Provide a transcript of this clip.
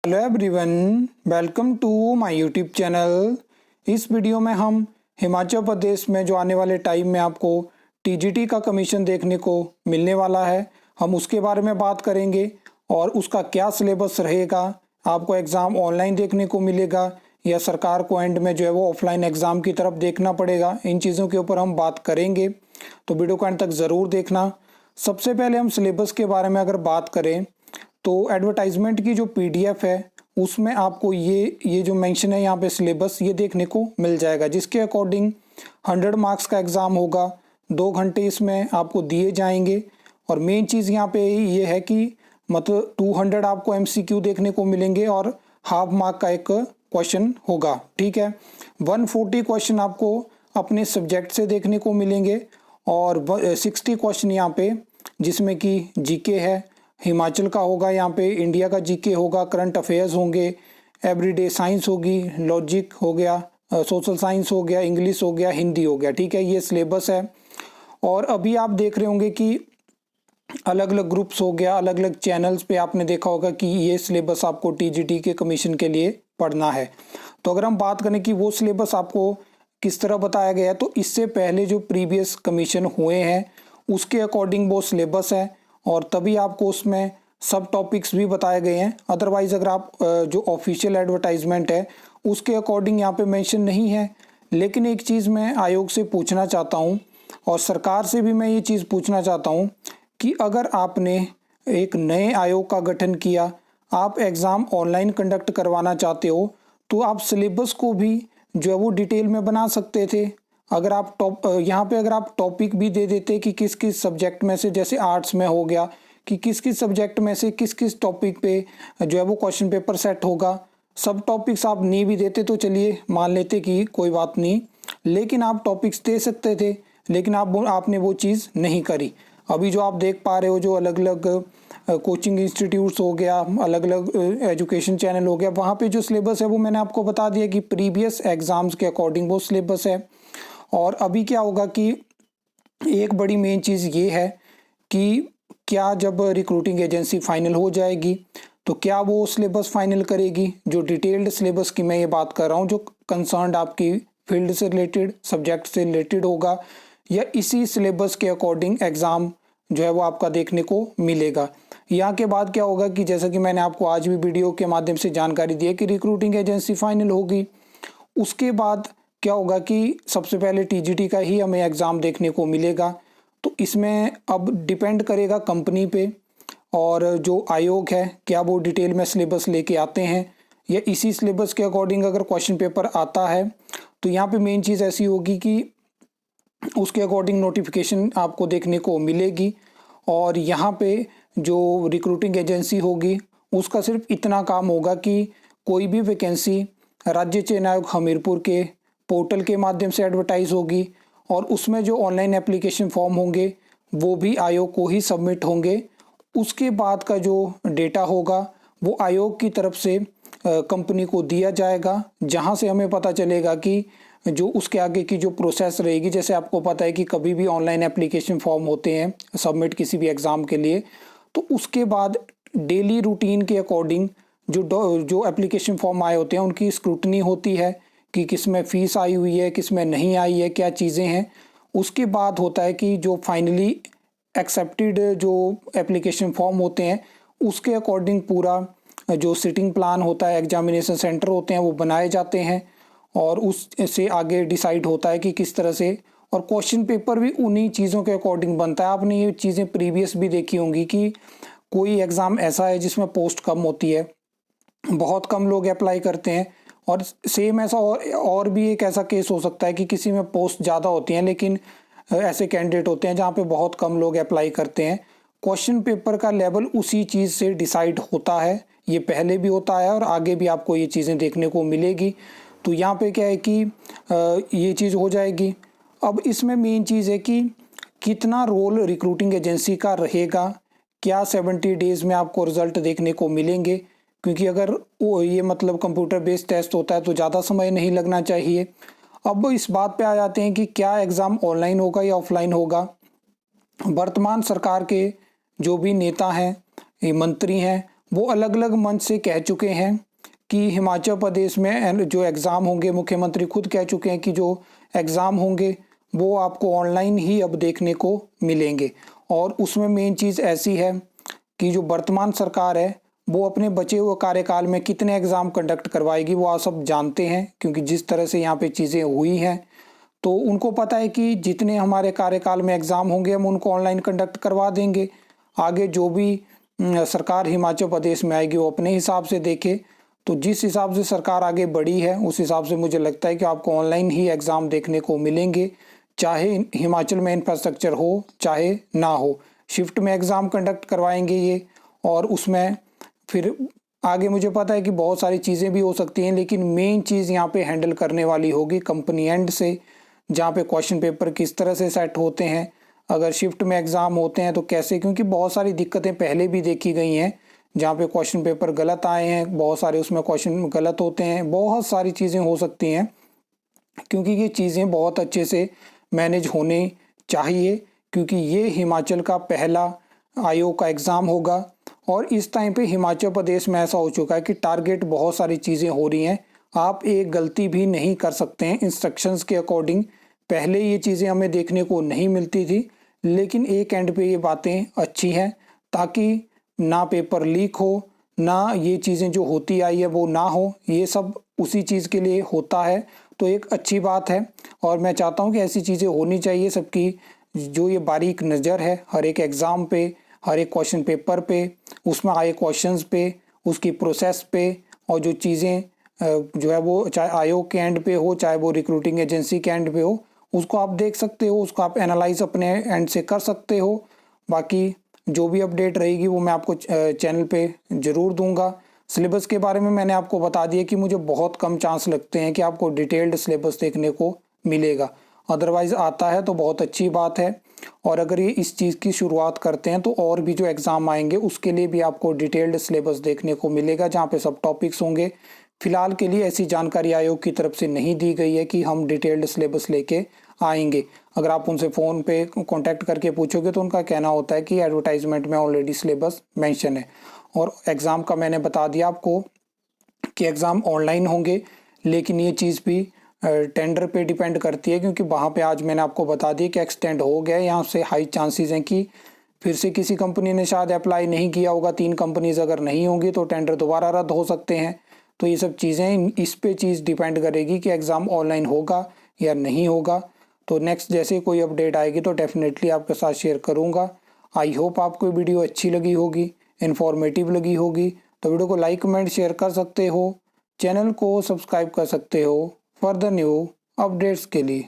Hello everyone, welcome to my YouTube channel. इस video में हम हिमाचल प्रदेश में जो आने वाले टाइम में आपको टीजीटी का कमीशन देखने को मिलने वाला है, हम उसके बारे में बात करेंगे और उसका क्या सिलेबस रहेगा। आपको एग्ज़ाम ऑनलाइन देखने को मिलेगा या सरकार को एंड में जो है वो ऑफलाइन एग्ज़ाम की तरफ देखना पड़ेगा, इन चीज़ों के ऊपर हम बात करेंगे, तो वीडियो को एंड तक ज़रूर देखना। सबसे पहले हम सिलेबस के बारे में अगर बात करें तो एडवर्टाइजमेंट की जो पीडीएफ है उसमें आपको ये जो मेंशन है यहाँ पे सिलेबस ये देखने को मिल जाएगा, जिसके अकॉर्डिंग 100 मार्क्स का एग्ज़ाम होगा। 2 घंटे इसमें आपको दिए जाएंगे और मेन चीज़ यहाँ पे ये है कि मतलब 200 आपको एमसीक्यू देखने को मिलेंगे और हाफ मार्क का एक क्वेश्चन होगा, ठीक है। 140 क्वेश्चन आपको अपने सब्जेक्ट से देखने को मिलेंगे और 60 क्वेश्चन यहाँ पे जिसमें कि जीके है, हिमाचल का होगा, यहाँ पे इंडिया का जीके होगा, करंट अफेयर्स होंगे, एवरीडे साइंस होगी, लॉजिक हो गया, सोशल साइंस हो गया, इंग्लिश हो गया, हिंदी हो गया, ठीक है। ये सिलेबस है। और अभी आप देख रहे होंगे कि अलग अलग ग्रुप्स हो गया, अलग अलग चैनल्स पे आपने देखा होगा कि ये सिलेबस आपको टीजीटी के कमीशन के लिए पढ़ना है। तो अगर हम बात करें कि वो सिलेबस आपको किस तरह बताया गया है, तो इससे पहले जो प्रीवियस कमीशन हुए हैं उसके अकॉर्डिंग वो सिलेबस है और तभी आपको उसमें सब टॉपिक्स भी बताए गए हैं। अदरवाइज़ अगर आप जो ऑफिशियल एडवर्टाइजमेंट है उसके अकॉर्डिंग यहाँ पे मेंशन नहीं है। लेकिन एक चीज़ मैं आयोग से पूछना चाहता हूँ और सरकार से भी मैं ये चीज़ पूछना चाहता हूँ कि अगर आपने एक नए आयोग का गठन किया, आप एग्ज़ाम ऑनलाइन कंडक्ट करवाना चाहते हो, तो आप सिलेबस को भी जो है वो डिटेल में बना सकते थे। अगर आप यहाँ पे अगर आप टॉपिक भी दे देते कि किस किस सब्जेक्ट में से, जैसे आर्ट्स में हो गया कि किस किस सब्जेक्ट में से किस किस टॉपिक पे जो है वो क्वेश्चन पेपर सेट होगा। सब टॉपिक्स आप नहीं भी देते तो चलिए मान लेते कि कोई बात नहीं, लेकिन आप टॉपिक्स दे सकते थे, लेकिन आपने वो चीज़ नहीं करी। अभी जो आप देख पा रहे हो जो अलग अलग कोचिंग इंस्टीट्यूट्स हो गया, अलग अलग एजुकेशन चैनल हो गया, वहाँ पे जो सिलेबस है वो मैंने आपको बता दिया कि प्रीवियस एग्ज़ाम्स के अकॉर्डिंग वो सिलेबस है। और अभी क्या होगा कि एक बड़ी मेन चीज़ ये है कि क्या जब रिक्रूटिंग एजेंसी फाइनल हो जाएगी तो क्या वो सिलेबस फाइनल करेगी, जो डिटेल्ड सिलेबस की मैं ये बात कर रहा हूँ, जो कंसर्न्ड आपकी फील्ड से रिलेटेड, सब्जेक्ट से रिलेटेड होगा, या इसी सिलेबस के अकॉर्डिंग एग्ज़ाम जो है वो आपका देखने को मिलेगा। यहाँ के बाद क्या होगा कि जैसा कि मैंने आपको आज भी वीडियो के माध्यम से जानकारी दी है कि रिक्रूटिंग एजेंसी फाइनल होगी, उसके बाद क्या होगा कि सबसे पहले टीजीटी का ही हमें एग्ज़ाम देखने को मिलेगा। तो इसमें अब डिपेंड करेगा कंपनी पे और जो आयोग है क्या वो डिटेल में सिलेबस लेके आते हैं या इसी सिलेबस के अकॉर्डिंग अगर क्वेश्चन पेपर आता है तो यहाँ पे मेन चीज़ ऐसी होगी कि उसके अकॉर्डिंग नोटिफिकेशन आपको देखने को मिलेगी। और यहाँ पे जो रिक्रूटिंग एजेंसी होगी उसका सिर्फ इतना काम होगा कि कोई भी वैकेंसी राज्य चयन आयोग हमीरपुर के पोर्टल के माध्यम से एडवर्टाइज होगी और उसमें जो ऑनलाइन एप्लीकेशन फॉर्म होंगे वो भी आयोग को ही सबमिट होंगे। उसके बाद का जो डेटा होगा वो आयोग की तरफ से कंपनी को दिया जाएगा, जहां से हमें पता चलेगा कि जो उसके आगे की जो प्रोसेस रहेगी। जैसे आपको पता है कि कभी भी ऑनलाइन एप्लीकेशन फॉर्म होते हैं सबमिट किसी भी एग्ज़ाम के लिए, तो उसके बाद डेली रूटीन के अकॉर्डिंग जो एप्लीकेशन फॉर्म आए होते हैं उनकी स्क्रूटनी होती है कि किस में फ़ीस आई हुई है, किस में नहीं आई है, क्या चीज़ें हैं। उसके बाद होता है कि जो फाइनली एक्सेप्टेड जो एप्लीकेशन फॉर्म होते हैं उसके अकॉर्डिंग पूरा जो सिटिंग प्लान होता है, एग्जामिनेशन सेंटर होते हैं वो बनाए जाते हैं और उससे आगे डिसाइड होता है कि किस तरह से, और क्वेश्चन पेपर भी उन्हीं चीज़ों के अकॉर्डिंग बनता है। आपने ये चीज़ें प्रीवियस भी देखी होंगी कि कोई एग्ज़ाम ऐसा है जिसमें पोस्ट कम होती है, बहुत कम लोग अप्लाई करते हैं, और सेम ऐसा और भी एक ऐसा केस हो सकता है कि किसी में पोस्ट ज़्यादा होती हैं लेकिन ऐसे कैंडिडेट होते हैं जहाँ पे बहुत कम लोग अप्लाई करते हैं। क्वेश्चन पेपर का लेवल उसी चीज़ से डिसाइड होता है, ये पहले भी होता है और आगे भी आपको ये चीज़ें देखने को मिलेगी। तो यहाँ पे क्या है कि ये चीज़ हो जाएगी। अब इसमें मेन चीज़ है कि कितना रोल रिक्रूटिंग एजेंसी का रहेगा, क्या 70 डेज़ में आपको रिज़ल्ट देखने को मिलेंगे, क्योंकि अगर वो ये मतलब कंप्यूटर बेस्ड टेस्ट होता है तो ज़्यादा समय नहीं लगना चाहिए। अब इस बात पे आ जाते हैं कि क्या एग्ज़ाम ऑनलाइन होगा या ऑफलाइन होगा। वर्तमान सरकार के जो भी नेता हैं, ये मंत्री हैं, वो अलग अलग मंच से कह चुके हैं कि हिमाचल प्रदेश में जो एग्ज़ाम होंगे, मुख्यमंत्री खुद कह चुके हैं कि जो एग्ज़ाम होंगे वो आपको ऑनलाइन ही अब देखने को मिलेंगे। और उसमें मेन चीज़ ऐसी है कि जो वर्तमान सरकार है वो अपने बचे हुए कार्यकाल में कितने एग्ज़ाम कंडक्ट करवाएगी वो आप सब जानते हैं, क्योंकि जिस तरह से यहाँ पे चीज़ें हुई हैं तो उनको पता है कि जितने हमारे कार्यकाल में एग्ज़ाम होंगे हम उनको ऑनलाइन कंडक्ट करवा देंगे। आगे जो भी सरकार हिमाचल प्रदेश में आएगी वो अपने हिसाब से देखे। तो जिस हिसाब से सरकार आगे बढ़ी है उस हिसाब से मुझे लगता है कि आपको ऑनलाइन ही एग्ज़ाम देखने को मिलेंगे, चाहे हिमाचल में इंफ्रास्ट्रक्चर हो चाहे ना हो। शिफ्ट में एग्ज़ाम कंडक्ट करवाएंगे ये, और उसमें फिर आगे मुझे पता है कि बहुत सारी चीज़ें भी हो सकती हैं, लेकिन मेन चीज़ यहाँ पे हैंडल करने वाली होगी कंपनी एंड से, जहाँ पे क्वेश्चन पेपर किस तरह से सेट होते हैं, अगर शिफ्ट में एग्ज़ाम होते हैं तो कैसे, क्योंकि बहुत सारी दिक्कतें पहले भी देखी गई हैं जहाँ पे क्वेश्चन पेपर गलत आए हैं, बहुत सारे उसमें क्वेश्चन गलत होते हैं, बहुत सारी चीज़ें हो सकती हैं, क्योंकि ये चीज़ें बहुत अच्छे से मैनेज होने चाहिए, क्योंकि ये हिमाचल का पहला आयोग का एग्ज़ाम होगा। और इस टाइम पे हिमाचल प्रदेश में ऐसा हो चुका है कि टारगेट बहुत सारी चीज़ें हो रही हैं, आप एक गलती भी नहीं कर सकते हैं इंस्ट्रक्शंस के अकॉर्डिंग। पहले ये चीज़ें हमें देखने को नहीं मिलती थी, लेकिन एक एंड पे ये बातें अच्छी हैं, ताकि ना पेपर लीक हो, ना ये चीज़ें जो होती आई है वो ना हो, ये सब उसी चीज़ के लिए होता है, तो एक अच्छी बात है। और मैं चाहता हूँ कि ऐसी चीज़ें होनी चाहिए सबकी, जो ये बारीक नज़र है हर एक एग्ज़ाम पे, हर एक क्वेश्चन पेपर पे, उसमें आए क्वेश्चंस पे, उसकी प्रोसेस पे, और जो चीज़ें जो है वो चाहे आयोग के एंड पे हो चाहे वो रिक्रूटिंग एजेंसी के एंड पे हो, उसको आप देख सकते हो, उसको आप एनालाइज अपने एंड से कर सकते हो। बाकी जो भी अपडेट रहेगी वो मैं आपको चैनल पे ज़रूर दूंगा। सिलेबस के बारे में मैंने आपको बता दिया कि मुझे बहुत कम चांस लगते हैं कि आपको डिटेल्ड सिलेबस देखने को मिलेगा, अदरवाइज़ आता है तो बहुत अच्छी बात है। और अगर ये इस चीज़ की शुरुआत करते हैं तो और भी जो एग्ज़ाम आएंगे उसके लिए भी आपको डिटेल्ड सिलेबस देखने को मिलेगा, जहाँ पे सब टॉपिक्स होंगे। फिलहाल के लिए ऐसी जानकारी आयोग की तरफ से नहीं दी गई है कि हम डिटेल्ड सिलेबस लेके आएंगे। अगर आप उनसे फ़ोन पे कांटेक्ट करके पूछोगे तो उनका कहना होता है कि एडवर्टाइजमेंट में ऑलरेडी सिलेबस मेंशन है। और एग्ज़ाम का मैंने बता दिया आपको कि एग्ज़ाम ऑनलाइन होंगे, लेकिन ये चीज़ भी टेंडर पे डिपेंड करती है, क्योंकि वहाँ पे आज मैंने आपको बता दिया कि एक्सटेंड हो गया, यहाँ से हाई चांसेस हैं कि फिर से किसी कंपनी ने शायद अप्लाई नहीं किया होगा, 3 कंपनीज अगर नहीं होंगी तो टेंडर दोबारा रद्द हो सकते हैं। तो ये सब चीज़ें इस पे चीज़ डिपेंड करेगी कि एग्ज़ाम ऑनलाइन होगा या नहीं होगा। तो नेक्स्ट जैसे कोई अपडेट आएगी तो डेफिनेटली आपके साथ शेयर करूँगा। आई होप आपको वीडियो अच्छी लगी होगी, इन्फॉर्मेटिव लगी होगी, तो वीडियो को लाइक कमेंट शेयर कर सकते हो, चैनल को सब्सक्राइब कर सकते हो फर्दर न्यू अपडेट्स के लिए।